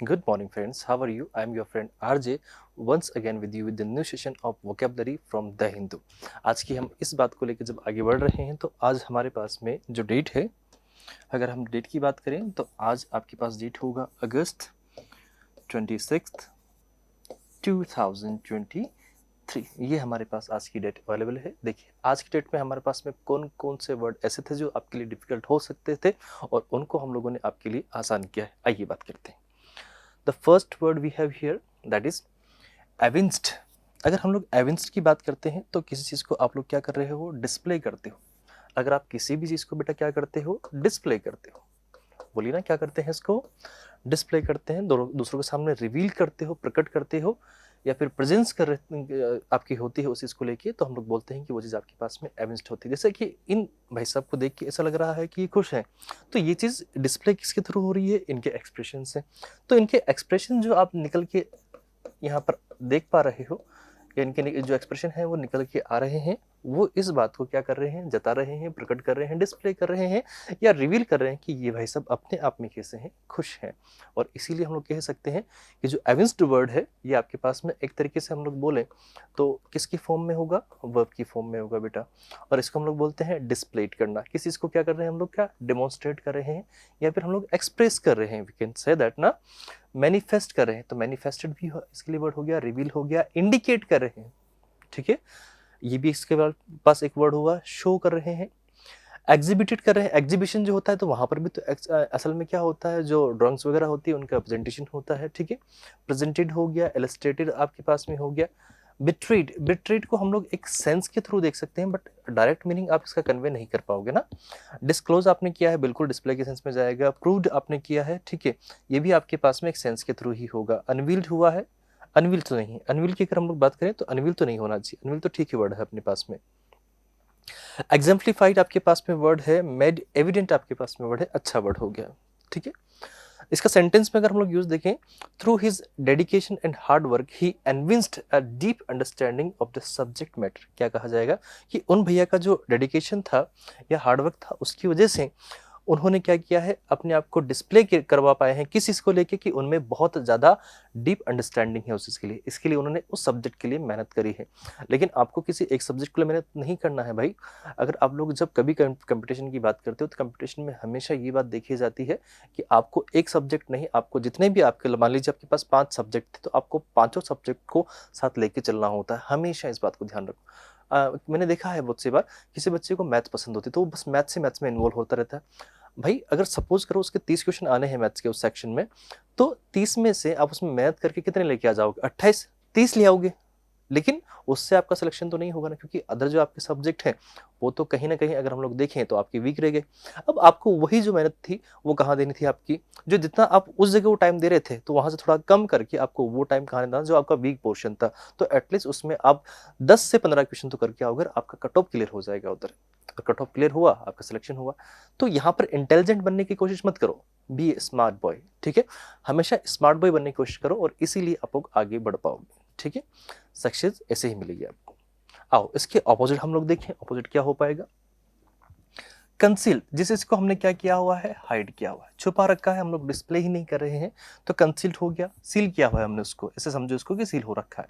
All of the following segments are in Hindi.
Good morning, friends. How are you? I am your friend RJ, once again with you with the new session of vocabulary from The Hindu. आज की हम इस बात को लेकर जब आगे बढ़ रहे हैं तो आज हमारे पास में जो डेट है, अगर हम डेट की बात करें तो आज आपके पास डेट होगा अगस्त 26, 2023। ये हमारे पास आज की डेट अवेलेबल है। देखिए आज की डेट में हमारे पास में कौन कौन से वर्ड ऐसे थे जो आपके लिए डिफिकल्ट हो सकते थे और उनको हम लोगों ने आपके लिए आसान किया है। आइए बात करते हैं। The first word we have here that is evinced। अगर हम लोग evinced की बात करते हैं तो किसी चीज़ को आप लोग क्या कर रहे हो, डिस्प्ले करते हो। अगर आप किसी भी चीज़ को बेटा क्या करते हो, डिस्प्ले करते हो। बोलिए ना, क्या करते हैं इसको, डिस्प्ले करते हैं, दूसरों के सामने रिवील करते हो, प्रकट करते हो, या फिर प्रेजेंस कर आपकी होती है उस चीज़ को लेके, तो हम लोग बोलते हैं कि वो चीज़ आपके पास में एविंस्ड होती है। जैसे कि इन भाई साहब को देख के ऐसा लग रहा है कि ये खुश हैं, तो ये चीज़ डिस्प्ले किसके थ्रू हो रही है, इनके एक्सप्रेशन से। तो इनके एक्सप्रेशन जो आप निकल के यहाँ पर देख पा रहे हो, या इनके जो एक्सप्रेशन है वो निकल के आ रहे हैं, वो इस बात को क्या कर रहे हैं, जता रहे हैं, प्रकट कर रहे हैं, डिस्प्ले कर रहे हैं, या रिवील कर रहे हैं कि ये भाई सब अपने आप में कैसे हैं, खुश हैं। और इसीलिए हम लोग कह सकते हैं कि जो एविंस्ड वर्ड है ये आपके पास में एक तरीके से हम लोग बोलें तो किसकी फॉर्म में होगा, वर्ब की फॉर्म में होगा बेटा। और इसको हम लोग बोलते हैं डिस्प्लेट करना। किस चीज़ को क्या कर रहे हैं हम लोग, क्या डेमोन्स्ट्रेट कर रहे हैं, या फिर हम लोग एक्सप्रेस कर रहे हैं, वी कैन से दैट ना, मैनिफेस्ट कर रहे हैं। तो मैनिफेस्टेड भी इसके लिए वर्ड हो गया, रिवील हो गया, इंडिकेट कर रहे हैं, ठीक है। ये भी इसके पास एक वर्ड हुआ, शो कर रहे हैं, एग्जिबिटेड कर रहे हैं। एग्जीबिशन जो होता है तो वहाँ पर भी तो असल में क्या होता है, जो ड्राइंग्स वगैरह होती है उनका प्रेजेंटेशन होता है, ठीक है। प्रेजेंटेड हो गया, इलस्ट्रेटेड आपके पास में हो गया। बिट्रेड, बिट्रेड को हम लोग एक सेंस के थ्रू देख सकते हैं, बट डायरेक्ट मीनिंग आप इसका कन्वे नहीं कर पाओगे ना। डिस्क्लोज आपने किया है, बिल्कुल डिस्प्ले के सेंस में जाएगा। प्रूव्ड आपने किया है, ठीक है, ये भी आपके पास में एक सेंस के थ्रू ही होगा। अनवील्ड हुआ है, अनवील तो नहीं, अनवील की अगर हम लोग बात करें तो अनवील तो नहीं होना चाहिए, अनवील तो ठीक ही वर्ड है अपने पास में। एग्जाम्प्लीफाइड आपके पास में वर्ड है, मेड एविडेंट आपके पास में वर्ड है, अच्छा वर्ड हो गया, ठीक है। इसका सेंटेंस में अगर हम लोग यूज देखें, through his dedication and hard work he evinced a deep understanding of the subject matter. क्या कहा जाएगा कि उन भैया का जो डेडिकेशन था या हार्ड वर्क था, उसकी वजह से उन्होंने क्या किया है, अपने आप को डिस्प्ले करवा पाए हैं किस चीज़ को लेके, कि उनमें बहुत ज़्यादा डीप अंडरस्टैंडिंग है उस चीज़ के लिए। इसके लिए उन्होंने उस सब्जेक्ट के लिए मेहनत करी है। लेकिन आपको किसी एक सब्जेक्ट के लिए मेहनत नहीं करना है भाई। अगर आप लोग जब कभी कंपटीशन की बात करते हो तो कंपटीशन में हमेशा ये बात देखी जाती है कि आपको एक सब्जेक्ट नहीं, आपको जितने भी आपके, मान लीजिए आपके पास 5 सब्जेक्ट थे तो आपको पाँचों सब्जेक्ट को साथ लेके चलना होता है। हमेशा इस बात को ध्यान रखो। मैंने देखा है बहुत सी बार किसी बच्चे को मैथ पसंद होती है तो वो बस मैथ्स में इन्वॉल्व होता रहता है। भाई अगर सपोज करो उसके 30 क्वेश्चन आने हैं मैथ्स के उस सेक्शन में, तो 30 में से आप उसमें मैथ करके कितने लेके आ जाओगे, 28, 30 ले आओगे। लेकिन उससे आपका सिलेक्शन तो नहीं होगा ना, क्योंकि अदर जो आपके सब्जेक्ट हैं वो तो कहीं ना कहीं अगर हम लोग देखें तो आपके वीक रह गए। अब आपको वही जो मेहनत थी वो कहाँ देनी थी आपकी, जो जितना आप उस जगह वो टाइम दे रहे थे तो वहां से थोड़ा कम करके आपको वो टाइम कहाँ देना जो आपका वीक पोर्शन था। तो एटलीस्ट उसमें आप 10 से 15 क्वेश्चन तो करके आओगे, आपका कट ऑफ क्लियर हो जाएगा उधर। कट ऑफ क्लियर हुआ, आपका सिलेक्शन हुआ। तो यहाँ पर इंटेलिजेंट बनने की कोशिश मत करो, बी ए स्मार्ट बॉय, ठीक है। हमेशा स्मार्ट बॉय बनने की कोशिश करो और इसीलिए आप लोग आगे बढ़ पाओगे, ठीक है। सक्सेस ऐसे ही मिलेगी आपको। आओ इसके ऑपोजिट हम लोग देखें, ऑपोजिट क्या हो पाएगा, कंसील। जिस इसको हमने क्या किया हुआ है, हाइड किया हुआ है, छुपा रखा है, हम लोग डिस्प्ले ही नहीं कर रहे हैं, तो कंसील्ड हो गया। सील किया हुआ है हमने उसको, ऐसे समझो इसको कि सील हो रखा है,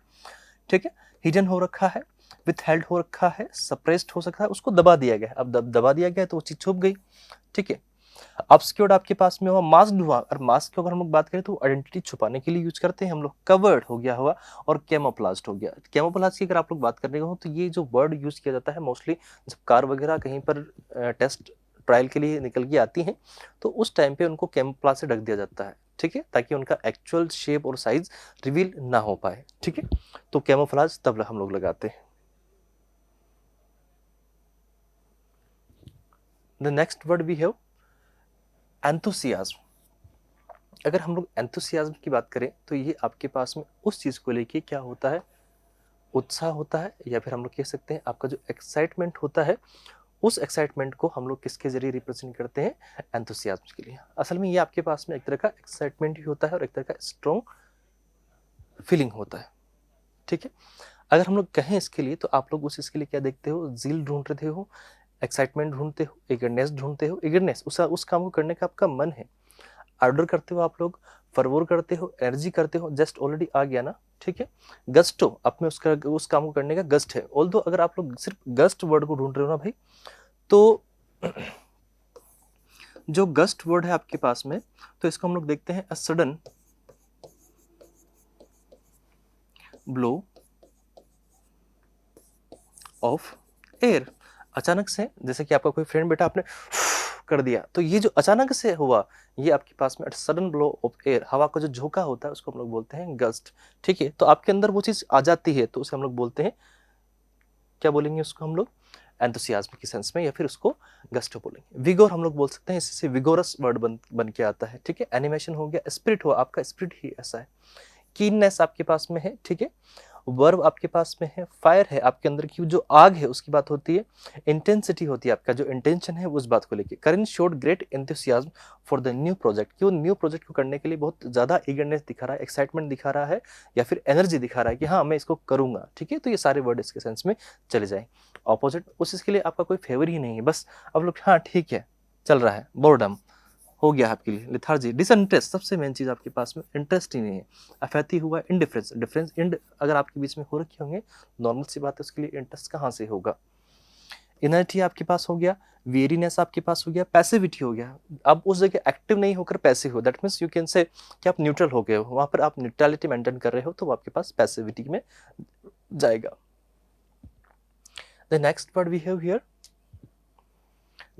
ठीक है। हिडन हो रखा है, विथहेल्ड हो रखा है, सप्रेस्ड हो सकता है, उसको दबा दिया गया। अब दबा दिया गया तो वो चीज छुप गई, ठीक है। ऑब्सक्योर्ड आपके पास में हुआ, मास्क्ड हुआ। और मास्क की अगर हम लोग बात करें तो आइडेंटिटी छुपाने के लिए यूज करते हैं हम लोग। कवर्ड हो गया हुआ, और कैमोफ्लेज्ड हो गया। कैमोफ्लेज की अगर आप लोग बात करने हो तो ये जो वर्ड यूज किया जाता है मोस्टली जब कार वगैरह कहीं पर टेस्ट ट्रायल के लिए निकल के आती हैं तो उस टाइम पे उनको कैमोफ्लेज से ढक दिया जाता है, ठीक है, ताकि उनका एक्चुअल शेप और साइज रिवील ना हो पाए, ठीक है। तो कैमोफ्लेज तब हम लोग लगाते हैं। The next word we have enthusiasm. अगर हम लोग एंथुसियाज्म की बात करें तो ये आपके पास में उस चीज़ को लेके क्या होता है, उत्साह होता है, या फिर हम लोग कह सकते हैं आपका जो एक्साइटमेंट होता है, उस एक्साइटमेंट को हम लोग किसके जरिए रिप्रेजेंट करते हैं, एंथुसियाज्म के लिए। असल में ये आपके पास में एक तरह का एक्साइटमेंट ही होता है और एक तरह का स्ट्रॉन्ग फीलिंग होता है, ठीक है। अगर हम लोग कहें इसके लिए तो आप लोग उस इसके लिए क्या देखते हो, जील ढूंढ रहे हो, एक्साइटमेंट ढूंढते हो, ईगरनेस ढूंढते हो। ईगरनेस उस काम को करने का आपका मन है। ऑर्डर करते हो आप लोग, फरवोर करते हो, एनर्जी करते हो, जस्ट ऑलरेडी आ गया ना, ठीक है। गस्टो आप में उसका उस काम को करने का गस्ट है। ऑल्दो अगर आप लोग सिर्फ गस्ट वर्ड को ढूंढ रहे हो ना भाई, तो जो गस्ट वर्ड है आपके पास में, तो इसको हम लोग देखते हैं a sudden blow of air. अचानक से, जैसे कि आपका कोई फ्रेंड बेटा आपने कर दिया, तो ये जो अचानक से हुआ, ये आपके पास में सडन ब्लो ऑफ एयर, हवा का जो झोंका होता है उसको हम लोग बोलते हैं गस्ट, ठीक है। तो आपके अंदर वो चीज आ जाती है, तो उसे हम लोग बोलते हैं, क्या बोलेंगे उसको हम लोग, एंथुसियाज्म की सेंस में, या फिर उसको गस्टो बोलेंगे। विगोर हम लोग बोल सकते हैं, इससे विगोरस वर्ड बन के आता है, ठीक है। एनिमेशन हो गया, स्पिरिट हुआ, आपका स्पिरिट ही ऐसा है। कीननेस आपके पास में है, ठीक है। वर्ब आपके पास में है, फायर है, आपके अंदर की जो आग है उसकी बात होती है। इंटेंसिटी होती है, आपका जो इंटेंशन है उस बात को लेके। Karan showed great enthusiasm for the new project, कि वो न्यू प्रोजेक्ट को करने के लिए बहुत ज्यादा ईगरनेस दिखा रहा है, एक्साइटमेंट दिखा रहा है, या फिर एनर्जी दिखा रहा है कि हाँ मैं इसको करूंगा, ठीक है। तो ये सारे वर्ड इसके सेंस में चले जाए। ऑपोजिट, उस इसके लिए आपका कोई फेवर ही नहीं है, बस अब लोग हाँ ठीक है चल रहा है, बोर्डम हो गया आपके लिए, लिथार्जी, डिसइंटरेस्ट, सबसे मेन चीज आपके पास में इंटरेस्ट ही नहीं है। अफैथी हुआ, इंडिफरेंस, डिफरेंस इंड अगर आपके बीच में हो रखे होंगे, नॉर्मल सी बात है, उसके लिए इंटरेस्ट कहाँ से होगा। इनर्टी आपके पास हो गया, वेरीनेस आपके पास हो गया, पैसिविटी हो गया, आप उस जगह एक्टिव नहीं होकर पैसिव हो, that means you can say कि आप न्यूट्रल हो गए हो, वहां पर आप न्यूट्रलिटी मेंटेन कर रहे हो, तो वो आपके पास पैसिविटी में जाएगा। The next word we have here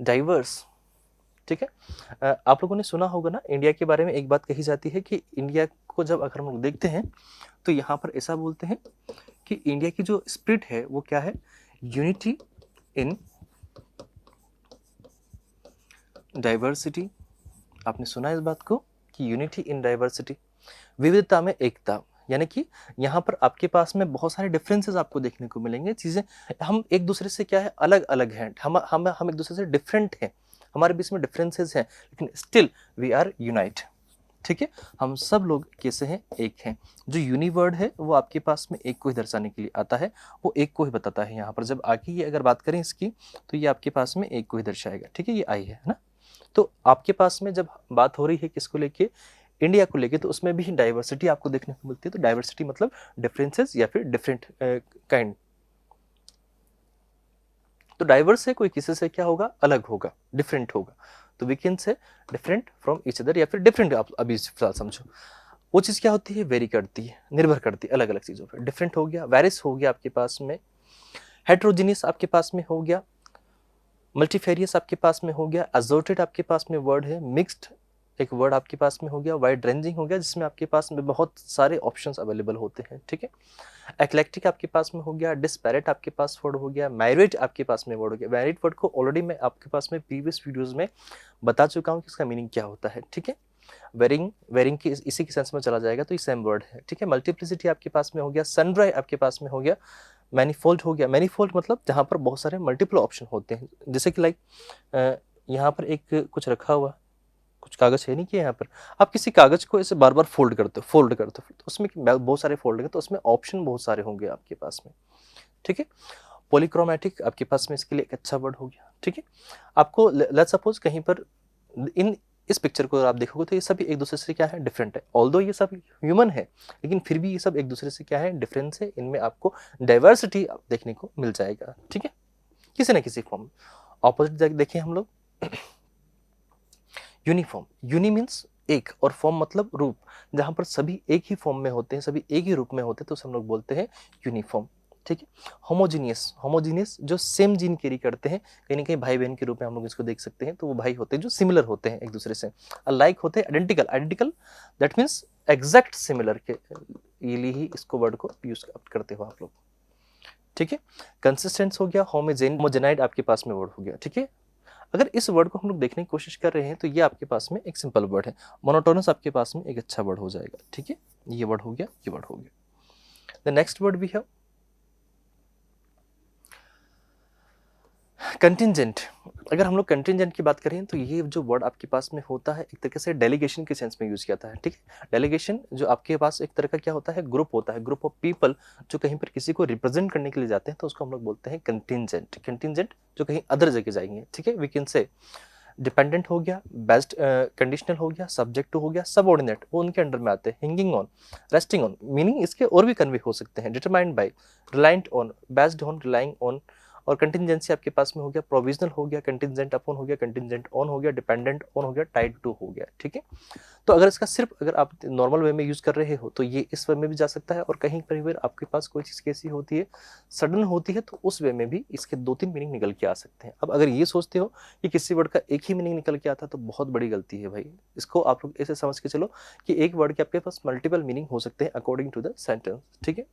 diverse, ठीक है। आप लोगों ने सुना होगा ना, इंडिया के बारे में एक बात कही जाती है कि इंडिया को जब अगर हम लोग देखते हैं तो यहाँ पर ऐसा बोलते हैं कि इंडिया की जो स्पिरिट है वो क्या है, यूनिटी इन डाइवर्सिटी। आपने सुना इस बात को कि यूनिटी इन डाइवर्सिटी, विविधता में एकता, यानी कि यहाँ पर आपके पास में बहुत सारे डिफरेंसेस आपको देखने को मिलेंगे, चीजें हम एक दूसरे से क्या है, अलग अलग हैं, हम एक दूसरे से डिफरेंट हैं, हमारे बीच में डिफरेंसेस हैं, लेकिन स्टिल वी आर यूनाइट, ठीक है। हम सब लोग कैसे हैं, एक हैं। जो यूनिवर्ड है वो आपके पास में एक को ही दर्शाने के लिए आता है, वो एक को ही बताता है। यहाँ पर जब आगे ये अगर बात करें इसकी, तो ये आपके पास में एक को ही दर्शाएगा, ठीक है, ये आई है ना। तो आपके पास में जब बात हो रही है किसको लेके, इंडिया को लेके, तो उसमें भी डाइवर्सिटी आपको देखने को मिलती है। तो डाइवर्सिटी मतलब डिफरेंसेस या फिर डिफरेंट काइंड। तो डाइवर्स है, कोई किसी से क्या होगा, अलग होगा, डिफरेंट होगा, तो we can say different from each other, या फिर डिफरेंट, आप अभी फिलहाल समझो। वो चीज क्या होती है, वेरी करती है, निर्भर करती है अलग अलग चीजों पर। डिफरेंट हो गया, वेरिस हो गया आपके पास में, हेट्रोजीनियस आपके पास में हो गया, मल्टीफेरियस आपके पास में हो गया, असोर्टेड आपके पास में वर्ड है, मिक्स्ड एक वर्ड आपके पास में हो गया, वाइड रेंजिंग हो गया, जिसमें आपके पास में बहुत सारे ऑप्शंस अवेलेबल होते हैं, ठीक है। एक्लेक्टिक आपके पास में हो गया, डिस्पैरेट आपके पास वर्ड हो गया, मैरिड आपके पास में वर्ड हो गया। मैरिड वर्ड को ऑलरेडी मैं आपके पास में प्रीवियस वीडियोस में बता चुका हूँ कि इसका मीनिंग क्या होता है, ठीक है। वेरिंग की इसी के सेंस में चला जाएगा, तो ये सेम वर्ड है, ठीक है। मल्टीप्लिसिटी आपके पास में हो गया, सनड्राई आपके पास में हो गया, मैनीफोल्ड हो गया। मैनीफोल्ड मतलब जहाँ पर बहुत सारे मल्टीपल ऑप्शन होते हैं, जैसे कि लाइक यहाँ पर एक कुछ रखा हुआ, कुछ कागज है नहीं कि यहाँ पर आप किसी कागज को ऐसे बार बार फोल्ड करते हो, तो उसमें बहुत सारे फोल्ड हैं, तो उसमें ऑप्शन बहुत सारे होंगे आपके पास में, ठीक है। पॉलीक्रोमैटिक आपके पास में इसके लिए एक अच्छा वर्ड हो गया, ठीक है। आपको लेट्स सपोज कहीं पर इस पिक्चर को आप देखोगे तो ये सब एक दूसरे से क्या है, डिफरेंट है। ऑल्दो ये सब ह्यूमन है, लेकिन फिर भी ये सब एक दूसरे से क्या है, डिफरेंस है। इनमें आपको डाइवर्सिटी देखने को मिल जाएगा, ठीक है, किसी न किसी फॉर्म में। ऑपोजिट देखें हम लोग, यूनिफॉर्म, यूनि मीन्स एक, और फॉर्म मतलब रूप, जहां पर सभी एक ही फॉर्म में होते हैं, सभी एक ही रूप में होते हैं, तो हम लोग बोलते हैं यूनिफॉर्म, ठीक है। होमोजीनियस जो सेम जीन कैरी करते हैं, कहीं ना कहीं भाई बहन के रूप में हम लोग इसको देख सकते हैं, तो वो भाई होते हैं जो सिमिलर होते हैं एक दूसरे से। अलाइक होते हैं identical that means exact similar के लिए ही इसको वर्ड को यूज करते हो आप लोग, ठीक है। कंसिस्टेंस हो गया, होमोजेनाइड आपके पास में वर्ड हो गया, ठीक है। अगर इस वर्ड को हम लोग देखने की कोशिश कर रहे हैं तो ये आपके पास में एक सिंपल वर्ड है। मोनोटोनस आपके पास में एक अच्छा वर्ड हो जाएगा, ठीक है। ये वर्ड हो गया, ये वर्ड हो गया। The next word we have contingent. अगर हम लोग कंटिंजेंट की बात करें तो ये जो वर्ड आपके पास में होता है, एक तरीके से डेलीगेशन के सेंस में यूज किया जाता है, ठीक है। डेलीगेशन जो आपके पास एक तरह का क्या होता है, ग्रुप होता है, ग्रुप ऑफ पीपल जो कहीं पर किसी को रिप्रेजेंट करने के लिए जाते हैं, तो उसको हम लोग बोलते हैं कंटिंजेंट। कंटिंजेंट जो कहीं अदर जगह जाएंगे, ठीक है। वी कैन से डिपेंडेंट हो गया, बेस्ड कंडीशनल हो गया, सब्जेक्ट हो गया, सबऑर्डिनेट वो उनके अंडर में आते हैं। हिंगिंग ऑन, रेस्टिंग ऑन, मीनिंग इसके और भी कन्वे हो सकते हैं। Determined by, reliant on, based on, relying on, और कंटिजेंसी आपके पास में हो गया, प्रोविजनल हो गया, कंटिजेंट अपॉन हो गया, कंटिजेंट ऑन हो गया, डिपेंडेंट ऑन हो गया, टाइड टू हो गया। ठीक है, तो अगर इसका सिर्फ अगर आप नॉर्मल वे में यूज कर रहे हो तो ये इस वे में भी जा सकता है, और कहीं पर भी आपके पास कोई चीज कैसी होती है, सडन होती है, तो उस वे में भी इसके 2-3 मीनिंग निकल के आ सकते हैं। अब अगर ये सोचते हो कि किसी वर्ड का एक ही मीनिंग निकल के आता तो बहुत बड़ी गलती है भाई। इसको आप लोग ऐसे समझ के चलो कि एक वर्ड के आपके पास मल्टीपल मीनिंग हो सकते हैं अकॉर्डिंग टू द सेंटेंस। ठीक है,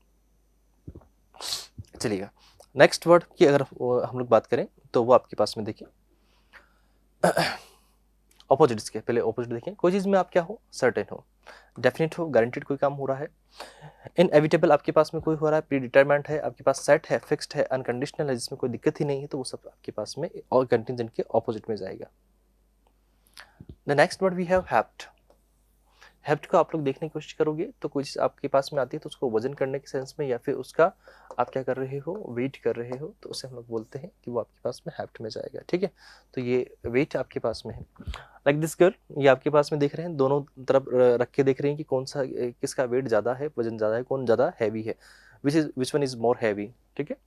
चलिएगा नेक्स्ट वर्ड की अगर हम लोग बात करें तो वो आपके पास में देखिए ऑपोजिट्स के। पहले ऑपोजिट देखें, कोई चीज में आप क्या हो, सर्टेन हो, डेफिनेट हो, गारंटेड कोई काम हो रहा है। इनएविटेबल आपके पास में कोई हो रहा है, प्री डिटरमाइंड है आपके पास, सेट है, फिक्स्ड है, अनकंडीशनल है, जिसमें कोई दिक्कत ही नहीं है, तो वो सब आपके पास में और कंटिजेंट के ऑपोजिट में जाएगा। The next word we have heft. Heft को आप लोग देखने की कोशिश करोगे तो कोई चीज आपके पास में आती है तो उसको वजन करने के सेंस में, या फिर उसका आप क्या कर रहे हो, वेट कर रहे हो, तो उसे हम लोग बोलते हैं कि वो आपके पास में हैप्ट में जाएगा। ठीक है, तो ये वेट आपके पास में है। लाइक दिस गर्ल, ये आपके पास में देख रहे हैं, दोनों तरफ रख के देख रहे हैं कि कौन सा किसका वेट ज्यादा है, वजन ज्यादा है, कौन ज्यादा हैवी है, which one is more heavy. ठीक है,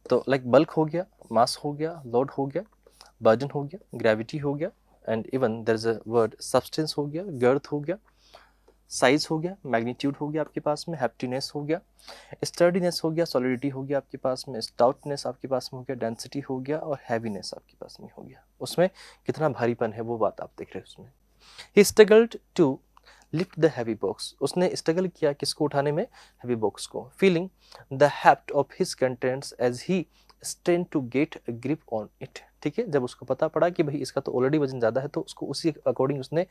तो लाइक बल्क हो गया, मास हो गया, लोड हो गया, बर्डन हो गया, ग्रेविटी हो गया, and even there is a word substance हो गया, गर्थ हो गया, साइज हो गया, मैग्नीट्यूड हो गया आपके पास में, हैप्टीनेस हो गया, स्टर्डीनेस हो गया, सॉलिडिटी हो गया आपके पास में, स्टाउटनेस आपके पास में हो गया, डेंसिटी हो गया, और हैवीनेस आपके पास में हो गया। उसमें कितना भारीपन है वो बात आप देख रहे हो उसमें। He struggled to lift the heavy box, उसने स्ट्रगल किया किसको उठाने में, हैवी बॉक्स को। Feeling the heft of his contents as he strain to get a grip on it. ठीक है, जब उसको पता पड़ा कि भाई इसका तो ऑलरेडी वजन ज्यादा है, तो उसको उसी अकॉर्डिंग उसने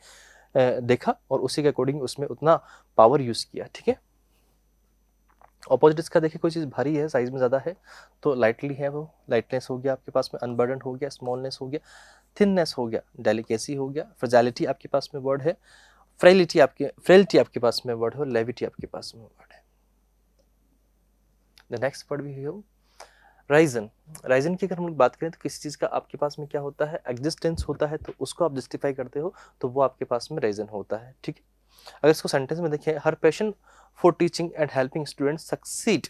देखा और उसी के अकॉर्डिंग उसमें उतना पावर यूज किया। ठीक है, ऑपोजिट इसका देखिए, कोई चीज भारी है, साइज में ज्यादा है, तो लाइटली है, वो लाइटनेस हो गया आपके पास में, अनबर्डन हो गया, स्मॉलनेस हो गया, थिननेस हो गया, डेलिकेसी हो गया, फ्रेजाइलिटी आपके पास में वर्ड है, फ्रेलिटी आपके पास में वर्ड है, लेविटी आपके पास में वर्ड है। द नेक्स्ट वर्ड भी है राइजन। राइजन की अगर हम लोग बात करें तो किसी चीज का आपके पास में क्या होता है, एग्जिस्टेंस होता है, तो उसको आप जस्टिफाई करते हो तो वो आपके पास में राइजन होता है। ठीक है, अगर इसको सेंटेंस में देखें, her passion for teaching and helping students succeed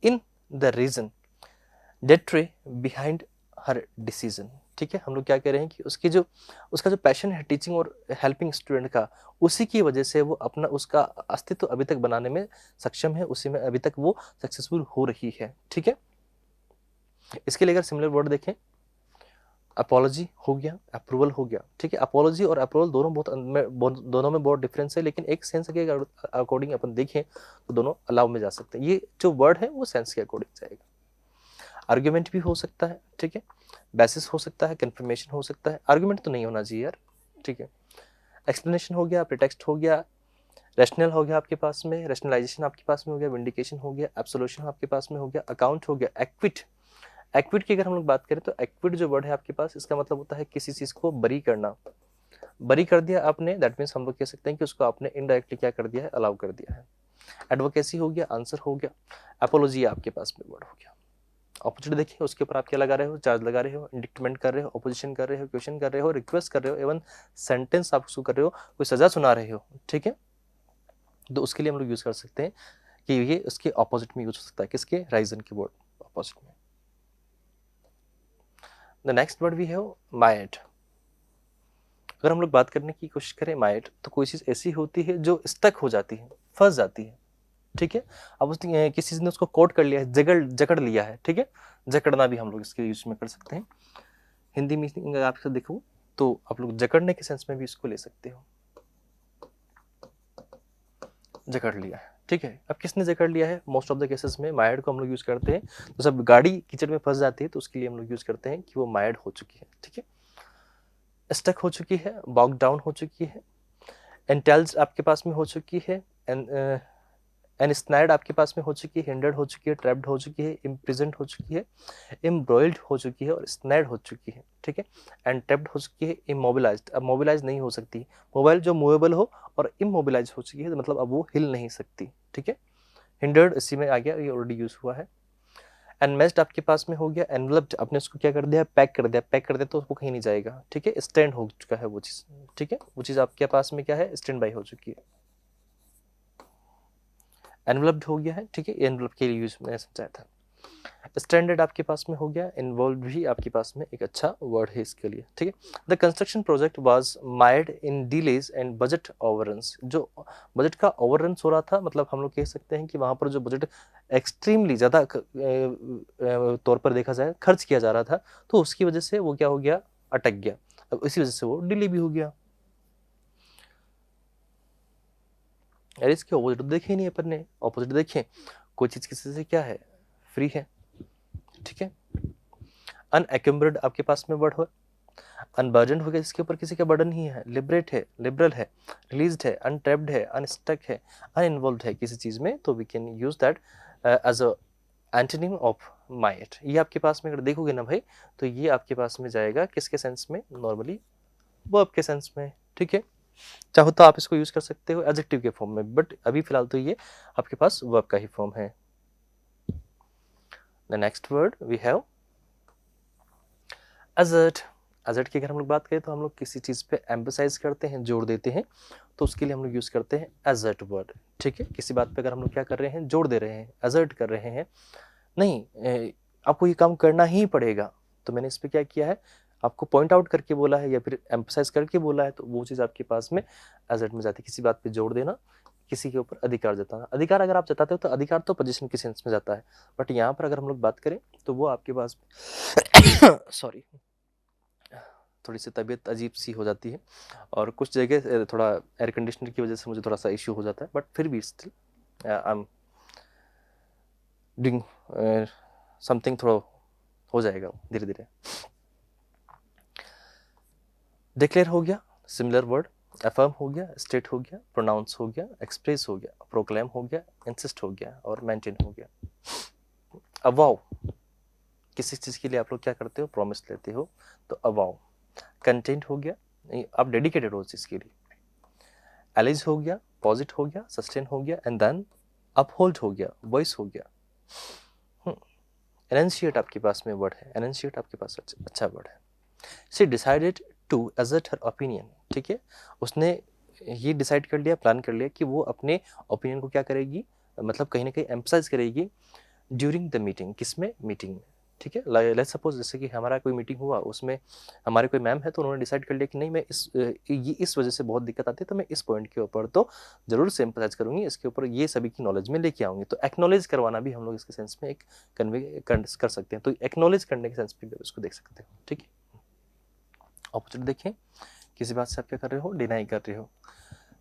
in the reason that ray behind her decision. ठीक है, हम लोग क्या कह रहे हैं कि उसका जो पैशन है टीचिंग और हेल्पिंग स्टूडेंट का, उसी की वजह से वो अपना उसका अस्तित्व अभी तक बनाने में सक्षम है, उसी में अभी तक वो सक्सेसफुल हो रही है। ठीक है, इसके लिए अगर सिमिलर वर्ड देखें, अपॉलॉजी हो गया, अप्रूवल हो गया। ठीक है, अपॉलॉजी और अप्रूवल दोनों में बहुत डिफरेंस है, लेकिन एक सेंस के अकॉर्डिंग अपन देखें तो दोनों अलाउ में जा सकते हैं। ये जो वर्ड है वो सेंस के अकॉर्डिंग जाएगा। आर्ग्यूमेंट भी हो सकता है, ठीक है, बेसिस हो सकता है, कंफर्मेशन हो सकता है, आर्ग्यूमेंट तो नहीं होना चाहिए यार। ठीक है, एक्सप्लेनेशन हो गया, प्रिटेक्स्ट हो गया, रैशनल हो गया आपके पास में, रैशनलाइजेशन आपके पास में हो गया, विंडिकेशन हो गया, एब्सोल्यूशन आपके पास में हो गया, अकाउंट हो गया, एक्विट। एक्विट की अगर हम लोग बात करें तो एक्विट जो वर्ड है आपके पास, इसका मतलब होता है किसी चीज को बरी करना, बरी कर दिया आपने, दैट मीन्स हम लोग कह सकते हैं कि उसको आपने इनडायरेक्टली क्या कर दिया है, अलाउ कर दिया है। एडवोकेसी हो गया, आंसर हो गया, अपोलॉजी आपके पास में वर्ड हो गया। ऑपोजिट देखिए, उसके ऊपर आप क्या लगा रहे हो, चार्ज लगा रहे हो, इंडिक्टमेंट कर रहे हो, ऑपोजिशन कर रहे हो, क्वेश्चन कर रहे हो, रिक्वेस्ट कर रहे हो, एवन सेंटेंस आप उसको कर रहे हो, कोई सजा सुना रहे हो। ठीक है, तो उसके लिए हम लोग यूज कर सकते हैं कि ये उसके ऑपोजिट में यूज हो सकता है, किसके, राइजन के वर्ड ऑपोजिट में। द नेक्स्ट वर्ड भी है माइट। अगर हम लोग बात करने की कोशिश करें माइट, तो कोई चीज ऐसी होती है जो स्टक हो जाती है, फंस जाती है। ठीक है, अब उसने किसी चीज ने उसको कोट कर लिया है, जकड़ लिया है। ठीक है, जकड़ना भी हम लोग इसके यूज में कर सकते हैं। हिंदी में अगर आपसे देखो तो आप लोग जकड़ने के सेंस में भी इसको ले सकते हो, जकड़ लिया है। ठीक है, अब किसने जकड़ लिया है, मोस्ट ऑफ द केसेस में मायड को हम लोग यूज करते हैं। तो जब गाड़ी कीचड़ में फंस जाती है तो उसके लिए हम लोग यूज करते हैं कि वो मायड हो चुकी है। ठीक है, स्टक हो चुकी है, बॉग डाउन हो चुकी है, एंटेल्स आपके पास में हो चुकी है, एनस्नाइड आपके पास में हो चुकी है, हिंडर्ड हो चुकी है, ट्रैप्ड हो चुकी है, इम्प्रिजन्ड हो चुकी है, एम्ब्रॉयल्ड हो चुकी है, और स्नैड हो चुकी है। ठीक है, एंड ट्रैप्ड हो चुकी है, इमोबिलाइज्ड, अब मोबिलाइज नहीं हो सकती, मोबाइल जो मूवेबल हो, और इमोबिलाइज हो चुकी है, तो मतलब अब वो हिल नहीं सकती। ठीक है, हिंडर्ड इसी में आ गया, ये ऑलरेडी यूज हुआ है। एनमेस्ड आपके पास में हो गया, एनवलप्ड आपने उसको क्या कर दिया, पैक कर दिया, पैक कर दिया तो उसको कहीं नहीं जाएगा, ठीक है, स्टैंड हो चुका है वो चीज़, ठीक है, वो चीज़ आपके पास में क्या है, स्टैंड बाई हो चुकी है, एनवलप्ड हो गया है, ठीक है, एनवलप के लिए यूज मैंने समझाया था। स्टैंडर्ड आपके पास में हो गया, इन्वॉल्व भी आपके पास में एक अच्छा वर्ड है इसके लिए, ठीक है। The construction project was mired in delays and budget overruns, जो बजट का ओवररन्स हो रहा था, मतलब हम लोग कह सकते हैं कि वहाँ पर जो बजट एक्सट्रीमली ज़्यादा तौर पर देखा जाए खर्च किया जा रहा था, तो उसकी वजह से वो क्या हो गया, अटक गया, अब इसी वजह से वो डिले भी हो गया। यार इसके ऑपोजिट देखे ही नहीं अपन ने, ऑपोजिट देखें, कोई चीज़ किसी से क्या है, फ्री है, ठीक है। अनएक्यूम्बर्ड आपके पास में वर्ड हो, अनबर्डन हो गया जिसके ऊपर किसी का बर्डन नहीं है, लिबरेट है, लिबरल है, रिलीज्ड है, अनट्रैप्ड है, अनस्टक है, अनइन्वॉल्व है किसी चीज़ में, तो we can use that as a antonym of might. ये आपके पास में अगर देखोगे ना भाई, तो ये आपके पास में जाएगा किसके सेंस में, नॉर्मली वर्ब के सेंस में, ठीक है। चाहो तो आप इसको यूज कर सकते हो एडजेक्टिव के फॉर्म में, बट अभी फिलहाल तो ये आपके पास वर्ब का ही फॉर्म है। The next word we have assert. Assert की अगर हम लोग बात करें तो हम लोग किसी चीज़ पे एम्फसाइज करते हैं, जोड़ देते हैं, तो उसके लिए हम लोग यूज़ करते हैं असर्ट वर्ड, ठीक है। किसी बात पे अगर हम लोग क्या कर रहे हैं, जोड़ दे रहे हैं, असर्ट कर रहे हैं, नहीं आपको ये काम करना ही पड़ेगा, तो मैंने इस पर क्या किया है, आपको पॉइंट आउट करके बोला है या फिर एम्फसाइज करके बोला है, तो वो चीज़ आपके पास में असर्ट में जाती है। किसी बात पे जोड़ देना, किसी के ऊपर अधिकार जताना। अधिकार अगर आप जताते हो तो अधिकार तो पोजीशन के सेंस में जाता है, बट यहाँ पर अगर हम लोग बात करें तो वो आपके पास सॉरी थोड़ी सी तबीयत अजीब सी हो जाती है, और कुछ जगह थोड़ा एयर कंडीशनर की वजह से मुझे थोड़ा सा इश्यू हो जाता है, बट फिर भी still I am doing something, थोड़ा हो जाएगा धीरे धीरे। डिक्लेयर हो गया, सिमिलर वर्ड, अफर्म हो गया, स्टेट हो गया, प्रोनाउंस हो गया, एक्सप्रेस हो गया, प्रोक्लेम हो गया, इंसिस्ट हो गया, और मेंटेन हो गया। अवाउ, किसी चीज़ के लिए आप लोग क्या करते हो, प्रॉमिस लेते हो, तो अवाउ। कंटेंट हो गया, आप डेडिकेटेड हो उस चीज़ के लिए। एलिज हो गया, पॉजिट हो गया, सस्टेन हो गया, एंड देन अपहोल्ड हो गया, वॉइस हो गया। एनंशिएट आपके पास में वर्ड है, एनंशिएट आपके पास अच्छा वर्ड है। She decided to assert her opinion, ठीक है, उसने ये डिसाइड कर लिया, प्लान कर लिया कि वो अपने ओपिनियन को क्या करेगी, मतलब कहीं ना कहीं एम्फसाइज करेगी ड्यूरिंग द मीटिंग, किसमें, मीटिंग में, ठीक है। लेट्स सपोज जैसे कि हमारा कोई मीटिंग हुआ, उसमें हमारे कोई मैम है, तो उन्होंने डिसाइड कर लिया कि नहीं मैं इस वजह से बहुत दिक्कत आती है, तो मैं इस पॉइंट के ऊपर तो जरूर से एम्फसाइज करूंगी, इसके ऊपर ये सभी की नॉलेज में लेके आऊंगी, तो एक्नॉलेज करवाना भी हम लोग इसके सेंस में एक कन्वे कर सकते हैं, तो एक्नॉलेज करने के सेंस में इसको देख सकते हो, ठीक है। ऑपोजिट देखें, किसी बात से आप क्या कर रहे हो, डिनाई कर रहे हो,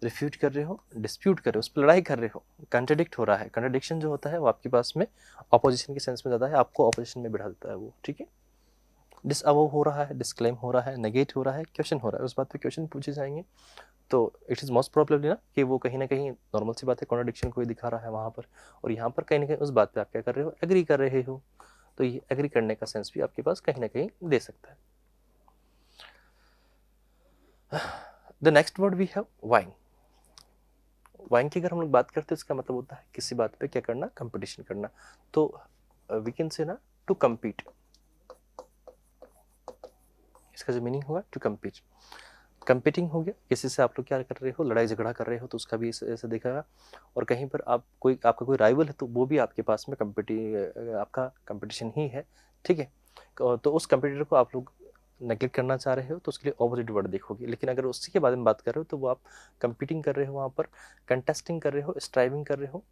रिफ्यूट कर रहे हो, डिस्प्यूट कर रहे हो, उस पर लड़ाई कर रहे हो, कंट्राडिक्ट हो रहा है। कंट्राडिक्शन जो होता है वो आपके पास में ऑपोजिशन के सेंस में ज़्यादा है, आपको ऑपोजिशन में बिठा देता है वो, ठीक है। डिसअवो हो रहा है, डिस्क्लेम हो रहा है, नेगेट हो रहा है, क्वेश्चन हो रहा है, उस बात पे क्वेश्चन पूछे जाएंगे, तो इट इज़ मोस्ट प्रॉब्लमली ना कि वो कहीं ना कहीं नॉर्मल सी बात है, कॉन्ट्राडिक्शन कोई दिखा रहा है वहाँ पर, और यहाँ पर कहीं ना कहीं उस बात पे आप क्या कर रहे हो, एग्री कर रहे हो, तो ये एग्री करने का सेंस भी आपके पास कहीं ना कहीं दे सकता है। The next word we have vying. Vying की अगर हम लोग बात करते हैं, इसका मतलब होता है किसी बात पे क्या करना, कंपटीशन करना, तो वी कैन से ना टू कम्पीट, इसका जो मीनिंग होगा टू कम्पीट, कंपीटिंग हो गया, किसी से आप लोग क्या कर रहे हो, लड़ाई झगड़ा कर रहे हो, तो उसका भी ऐसे देखा, और कहीं पर आप कोई आपका कोई राइवल है, तो वो भी आपके पास में आपका कंपटीशन ही है, ठीक है। तो उस कंपटीटर को आप लोग नेगलेक्ट करना चाह रहे हो, तो उसके लिए ऑपोजिट वर्ड देखोगे, लेकिन अगर उसी के बारे में बात कर रहे हो, तो वो आप कंपीटिंग कर रहे हो, वहाँ पर कंटेस्टिंग कर रहे हो, स्ट्राइविंग कर रहे हो,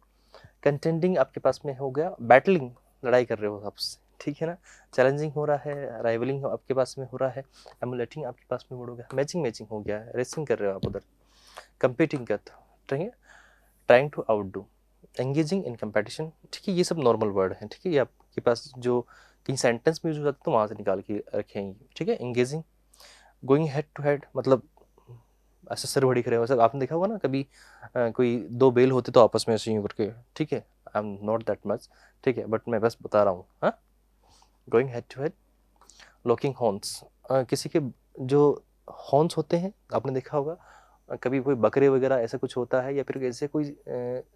कंटेंडिंग आपके पास में हो गया, बैटलिंग, लड़ाई कर रहे हो आपसे, ठीक है ना। चैलेंजिंग हो रहा है, राइवलिंग आपके पास में हो रहा है, एमुलेटिंग आपके पास में वर्ड हो गया, मैचिंग हो गया, रेसिंग कर रहे हो आप उधर, कंपीटिंग करते हो, ठीक है, trying to outdo, engaging in competition, ठीक है। ये सब नॉर्मल वर्ड हैं, ठीक है, ये आपके पास जो कहीं सेंटेंस में यूज हो जाता है तो वहाँ से निकाल के रखे हैं, ठीक है। Engaging, going head to head, मतलब ऐसे सर बड़ी खड़े हो, सर आपने देखा होगा ना कभी कोई दो बेल होते तो आपस में ऐसे यूँ करके, ठीक है, I am not that much, ठीक है, बट मैं बस बता रहा हूँ, हाँ। Going head to head, locking horns, किसी के जो हॉर्न्स होते हैं आपने देखा होगा, कभी कोई बकरे वगैरह ऐसा कुछ होता है, या फिर ऐसे कोई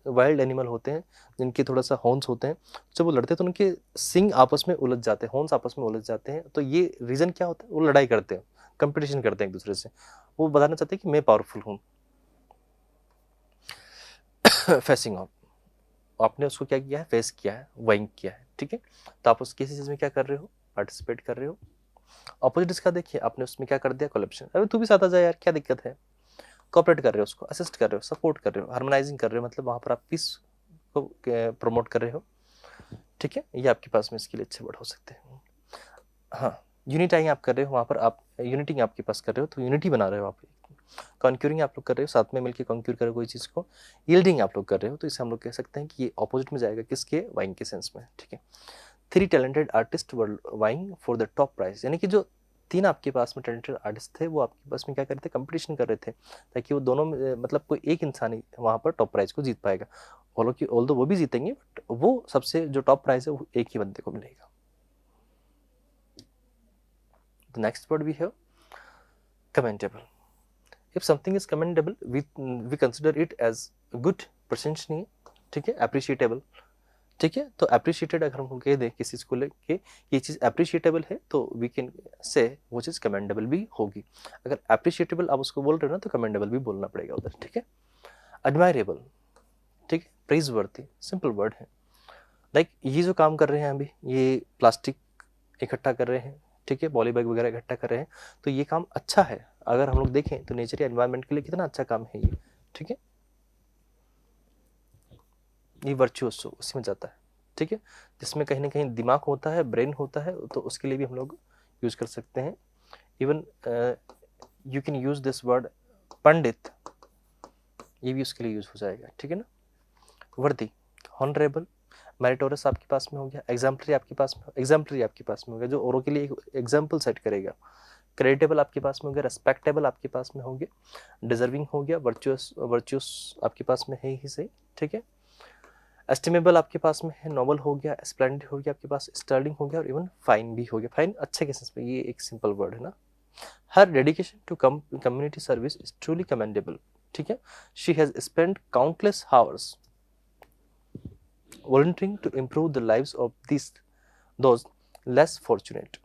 वाइल्ड एनिमल होते हैं जिनके थोड़ा सा हॉर्न्स होते हैं, जब वो लड़ते हैं तो उनके सिंग आपस में उलझ जाते हैं, हॉर्न्स आपस में उलझ जाते हैं। तो ये रीज़न क्या होता है, वो लड़ाई करते हैं, कंपटीशन करते हैं एक दूसरे से, वो बताना चाहते हैं कि मैं पावरफुल हूँ। फेसिंग ऑफ, आपने उसको क्या किया है, फेस किया है, वाइंग किया है, ठीक है। तो आप उस किसी चीज़ में क्या कर रहे हो, पार्टिसिपेट कर रहे हो। अपोजिट इसका देखिए, आपने उसमें क्या कर दिया, कोलैप्शन। अरे तू भी साथ आ जा यार, क्या दिक्कत है, कोऑपरेट कर रहे हो, उसको असिस्ट कर रहे हो, सपोर्ट कर रहे हो, हार्मोनाइजिंग कर रहे हो, मतलब वहाँ पर आप पीस को प्रमोट कर रहे हो, ठीक है। ये आपके पास में इसके लिए अच्छे वर्ड हो सकते हैं। हाँ, यूनिटाइंग आप कर रहे हो, वहाँ पर आप यूनिटिंग आपके पास कर रहे हो, तो यूनिटी बना रहे हो आप। कॉन्क्यूरिंग आप लोग कर रहे हो, साथ में मिलकर कॉन्क्यूर कर रहे हो कोई चीज़ को। यील्डिंग आप लोग कर रहे हो, तो इसे हम लोग कह सकते हैं कि ये ऑपोजिट में जाएगा किसके, वाइंग के सेंस में, ठीक है। 3 talented artist were vying for the top prize, यानी कि जो 3 आपके पास में टैलेंटेड आर्टिस्ट थे, वो आपके पास में क्या कर रहे थे, कंपटीशन कर रहे थे, ताकि वो दोनों में मतलब कोई एक इंसान ही वहाँ पर टॉप प्राइज को जीत पाएगा। ऑल्दो वो भी जीतेंगे, बट वो सबसे जो टॉप प्राइज है वो एक ही बंदे को मिलेगा। The next word we have commendable. If something is commendable, we consider it as good, प्रशंसनीय, ठीक है, appreciable, ठीक है। तो appreciated अगर हम कह दें किसी चीज़ को लेके ये चीज़ appreciable है, तो we can say वो चीज़ commendable भी होगी। अगर appreciable आप उसको बोल रहे हो ना, तो commendable भी बोलना पड़ेगा उधर, ठीक है। admirable, ठीक है, praiseworthy, सिंपल वर्ड है। लाइक ये जो काम कर रहे हैं अभी, ये प्लास्टिक इकट्ठा कर रहे हैं, ठीक है, पॉली बैग वगैरह इकट्ठा कर रहे हैं, तो ये काम अच्छा है। अगर हम लोग देखें तो नेचर या एनवायरनमेंट के लिए कितना अच्छा काम है ये, ठीक है। ये वर्चुअस उसी में जाता है, ठीक है, जिसमें कहीं ना कहीं दिमाग होता है, ब्रेन होता है, तो उसके लिए भी हम लोग यूज कर सकते हैं। Even you can use this word pandit, ये भी उसके लिए यूज हो जाएगा, ठीक है ना। वर्दी, हॉनरेबल, मेरिटोरियस आपके पास में हो गया, एग्जाम्पलरी आपके पास में, एग्जाम्पलरी आपके पास में हो गया, जो औरों के लिए एक एग्जाम्पल सेट करेगा। क्रेडिटेबल आपके पास में हो गया, रेस्पेक्टेबल आपके पास में हो गया, डिजर्विंग हो गया, वर्चुअस, वर्चुअस आपके पास में है ही सही, ठीक है। एस्टिमेबल आपके पास में है, नोबल हो गया, स्प्लेंडेड हो गया आपके पास, स्टर्लिंग हो गया, और इवन फाइन भी हो गया। फाइन अच्छे के सेंस में, ये एक सिंपल वर्ड है ना। Her dedication to community service is truly commendable, ठीक है। She has spend countless hours volunteering to improve the lives of those less fortunate,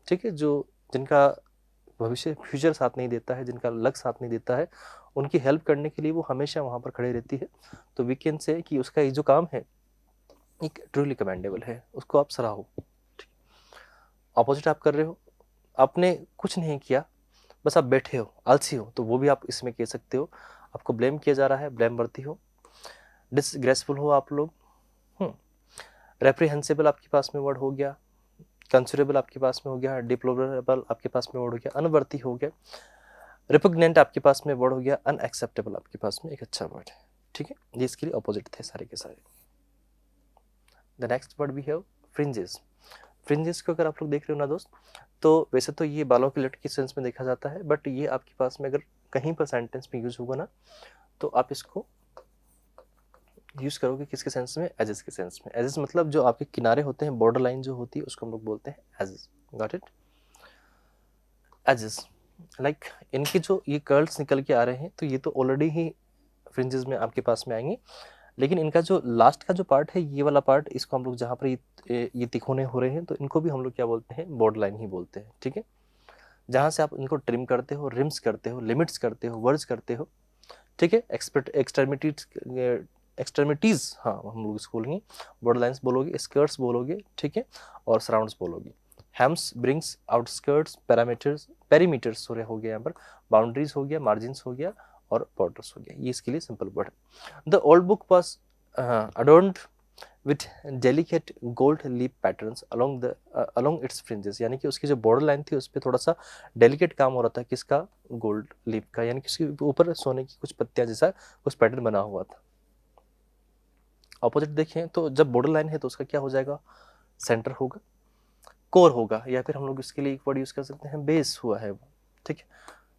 ठीक है, जो जिनका भविष्य फ्यूचर साथ नहीं देता है, जिनका लक साथ नहीं देता है, उनकी हेल्प करने के लिए वो हमेशा वहाँ पर खड़े रहती है। तो वी कैन से कि उसका ये जो काम है एक ट्रूली कमेंडेबल है, उसको आप सराहो। ऑपोजिट आप कर रहे हो, आपने कुछ नहीं किया, बस आप बैठे हो, आलसी हो, तो वो भी आप इसमें कह सकते हो। आपको ब्लेम किया जा रहा है, ब्लेम वर्ती हो। डिसग्रेसफुल हो आप लोग, रेप्रीहेंसिबल आपके पास में वर्ड हो गया, कंसिडरेबल आपके पास में हो गया, डिप्लोरेबल आपके पास में वर्ड हो गया, अनवर्ती हो गया, रिपुग्नेंट आपके पास में वर्ड हो गया, अनएक्सेप्टेबल आपके पास में एक अच्छा वर्ड है, ठीक है। ये इसके लिए अपोजिट थे सारे के सारे। The next word we have fringes. Fringes को अगर आप लोग देख रहे हो ना दोस्त, तो वैसे तो ये बालों की लट के सेंस में देखा जाता है, बट ये आपके पास में अगर कहीं पर सेंटेंस में यूज होगा ना, तो आप इसको यूज करोगे किसके सेंस में, एजेस के सेंस में। एजेस मतलब जो आपके किनारे होते हैं, बॉर्डर लाइन जो होती है, उसको हम लोग बोलते हैं edges. Got it, edges. Like इनके जो ये कर्ल्स निकल के आ रहे हैं, तो ये तो ऑलरेडी ही फ्रिंजेस में आपके पास में आएंगे, लेकिन इनका जो लास्ट का जो पार्ट है, ये वाला पार्ट, इसको हम लोग जहाँ पर ये तिकोने हो रहे हैं, तो इनको भी हम लोग क्या बोलते हैं, बॉर्डर लाइन ही बोलते हैं, ठीक है। जहाँ से आप इनको ट्रिम करते हो, रिम्स करते हो, लिमिट्स करते हो, वर्ड्स करते हो, ठीक है। एक्सट्रीमिटीज, हाँ हम लोग इसको बोलेंगे, बॉर्डर लाइन्स बोलोगे, स्कर्ट्स बोलोगे, ठीक है, और सराउंड्स बोलोगे। हेम्स, ब्रिंग्स, आउटस्कर्ट्स, पेरीमीटर्स हो गया यहाँ पर, बाउंड्रीज हो गया, मार्जिन्स हो गया, और बॉर्डर्स हो गया। ये इसके लिए सिंपल वर्ड है। The old book was adorned with delicate gold leaf patterns along its fringes, यानी कि उसकी जो बॉर्डर लाइन थी उस पर थोड़ा सा डेलिकेट काम हो रहा था, किसका, गोल्ड लीफ का, यानी कि उसके ऊपर सोने की कुछ पत्तियां जैसा कुछ पैटर्न बना हुआ था। ऑपोजिट देखें तो जब बॉर्डर लाइन है तो उसका क्या हो जाएगा, सेंटर होगा, कोर होगा, या फिर हम लोग इसके लिए एक वर्ड यूज कर सकते हैं, बेस हुआ है वो, ठीक है।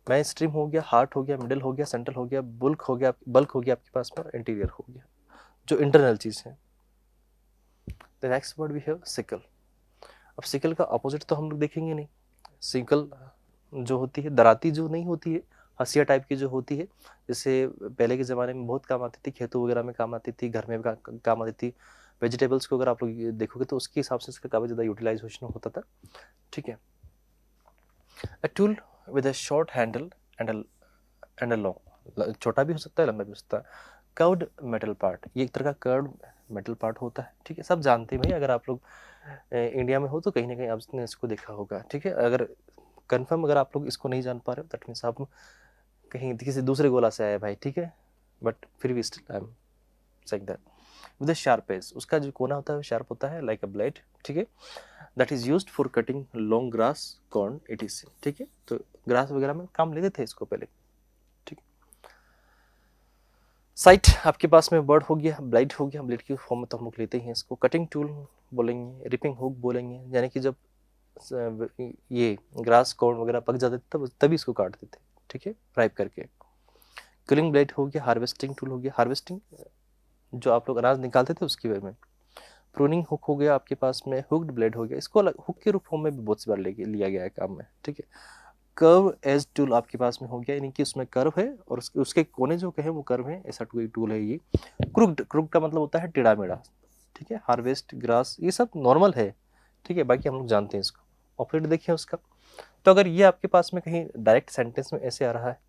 मेन स्ट्रीम हो गया, हार्ट हो गया, मिडिल हो गया, सेंट्रल हो गया, बल्क हो गया आपके पास में, इंटीरियर हो गया, जो इंटरनल चीज है। The next word we have sickle. अब सिकल का अपोजिट तो हम लोग देखेंगे नहीं। सिकल जो होती है, दराती जो नहीं होती है, हंसिया टाइप की जो होती है, जैसे पहले के ज़माने में बहुत काम आती थी, खेतों वगैरह में काम आती थी, घर में भी काम आती थी। वेजिटेबल्स को अगर आप लोग देखोगे तो उसके हिसाब से इसका काफ़ी ज़्यादा यूटिलाइजेशन होता था, ठीक है। A tool with a short handle and a long, छोटा भी हो सकता है, लंबा भी हो सकता है। कर्व्ड मेटल पार्ट, ये एक तरह का कर्व्ड मेटल पार्ट होता है, ठीक है। सब जानते हैं भाई, अगर आप लोग इंडिया में हो तो कहीं ना कहीं आपने इसको देखा होगा, ठीक है। अगर कंफर्म अगर आप लोग इसको नहीं जान पा रहे हो, दैट मीन्स आप कहीं किसी दूसरे गोला से आए भाई, ठीक है। बट फिर भी still I am saying that with a sharp edge, उसका जो कोना होता है वो शार्प होता है, लाइक अ ब्लेड, ठीक है। That is used for cutting long grass, corn, etc, ठीक है। तो ग्रास वगैरह में काम लेते थे इसको पहले, ठीक। साइट आपके पास में वर्ड हो गया, ब्लेड हो गया, ब्लेड की फॉर्म में तो हम लोग लेते हैं इसको। कटिंग टूल बोलेंगे, रिपिंग हुक बोलेंगे, यानी कि जब ये ग्रास कॉर्न वगैरह पक जाते थे तभी इसको काटते थे, ठीक है, राइप करके। किलिंग ब्लेड हो गया, हार्वेस्टिंग टूल हो गया, हार्वेस्टिंग जो आप लोग अनाज निकालते थे उसकी वे में। प्रूनिंग हुक हो गया आपके पास में, हुक्ड ब्लेड हो गया, इसको अलग हुक के रूप फॉर्म में भी बहुत सी बार लिया गया है काम में, ठीक है। कर्व एज टूल आपके पास में हो गया, यानी कि उसमें कर्व है और उसके कोने जो कहे वो कर्व है, ऐसा कोई टूल है ये। क्रुक्ड का मतलब होता है टेढ़ा मेढ़ा, ठीक है। हार्वेस्ट, ग्रास, ये सब नॉर्मल है, ठीक है, बाकी हम लोग जानते हैं इसको। ऑपरेट देखिए उसका। तो अगर ये आपके पास में कहीं डायरेक्ट सेंटेंस में ऐसे आ रहा है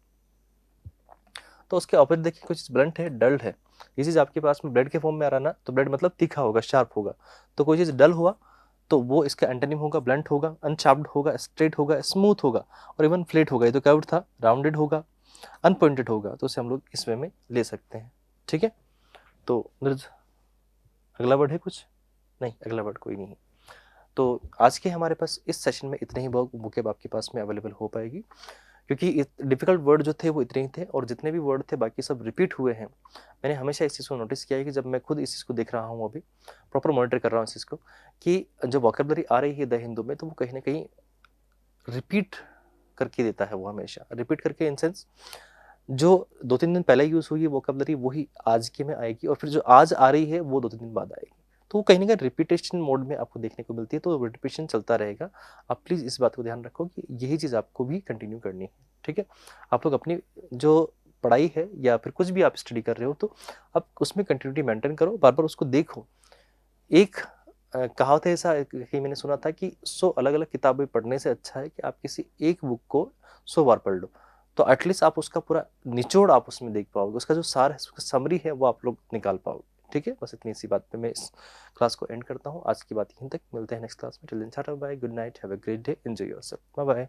तो उसके ऑपोजिट देखिए, कुछ ब्लंट है, डल्ड है। ये चीज़ आपके पास में ब्लेड के फॉर्म में आ रहा ना, तो ब्लेड मतलब तीखा होगा, शार्प होगा। तो कोई चीज़ डल हुआ तो वो इसका एंटोनिम होगा, ब्लंट होगा, अनशार्प्ड होगा, स्ट्रेट होगा, स्मूथ होगा और इवन फ्लैट होगा। ये तो कर्व्ड था, राउंडेड होगा, अनपॉइंटेड होगा, तो उसे हम लोग इस वे में ले सकते हैं, ठीक है। तो अगला वर्ड है कुछ? नहीं, अगला वर्ड कोई नहीं है। तो आज के हमारे पास इस सेशन में इतने ही वोकैब आपके पास में अवेलेबल हो पाएगी, क्योंकि डिफिकल्ट वर्ड जो थे वो इतने ही थे और जितने भी वर्ड थे बाकी सब रिपीट हुए हैं। मैंने हमेशा इस चीज़ को नोटिस किया है कि जब मैं खुद इस चीज़ को देख रहा हूँ, अभी प्रॉपर मॉनिटर कर रहा हूँ इस चीज़ को, कि जो वोकैबुलरी आ रही है द हिंदू में, तो वो कहीं ना कहीं रिपीट करके देता है। वो हमेशा रिपीट करके, इन सेंस जो 2-3 दिन पहले यूज़ हुई है वोकैबुलरी वही आज के में आएगी, और फिर जो आज आ रही है वो 2-3 दिन बाद आएगी। तो वो कहीं ना कहीं रिपीटेशन मोड में आपको देखने को मिलती है, तो रिपीटेशन चलता रहेगा। आप प्लीज़ इस बात को ध्यान रखो कि यही चीज़ आपको भी कंटिन्यू करनी है, ठीक है। आप लोग अपनी जो पढ़ाई है या फिर कुछ भी आप स्टडी कर रहे हो, तो आप उसमें कंटिन्यूटी मेंटेन करो, बार बार उसको देखो। एक कहावत है, ऐसा कहीं मैंने सुना था कि 100 अलग अलग किताबें पढ़ने से अच्छा है कि आप किसी एक बुक को 100 बार पढ़ लो, तो एटलीस्ट आप उसका पूरा निचोड़ आप उसमें देख पाओगे, उसका जो सार है, उसका समरी है, वो आप लोग निकाल पाओगे, ठीक है। बस इतनी सी बात पे मैं इस क्लास को एंड करता हूँ। आज की बात यहीं तक, मिलते हैं नेक्स्ट क्लास में। Till then tata bye, good night, have a great day, enjoy yourself, bye bye.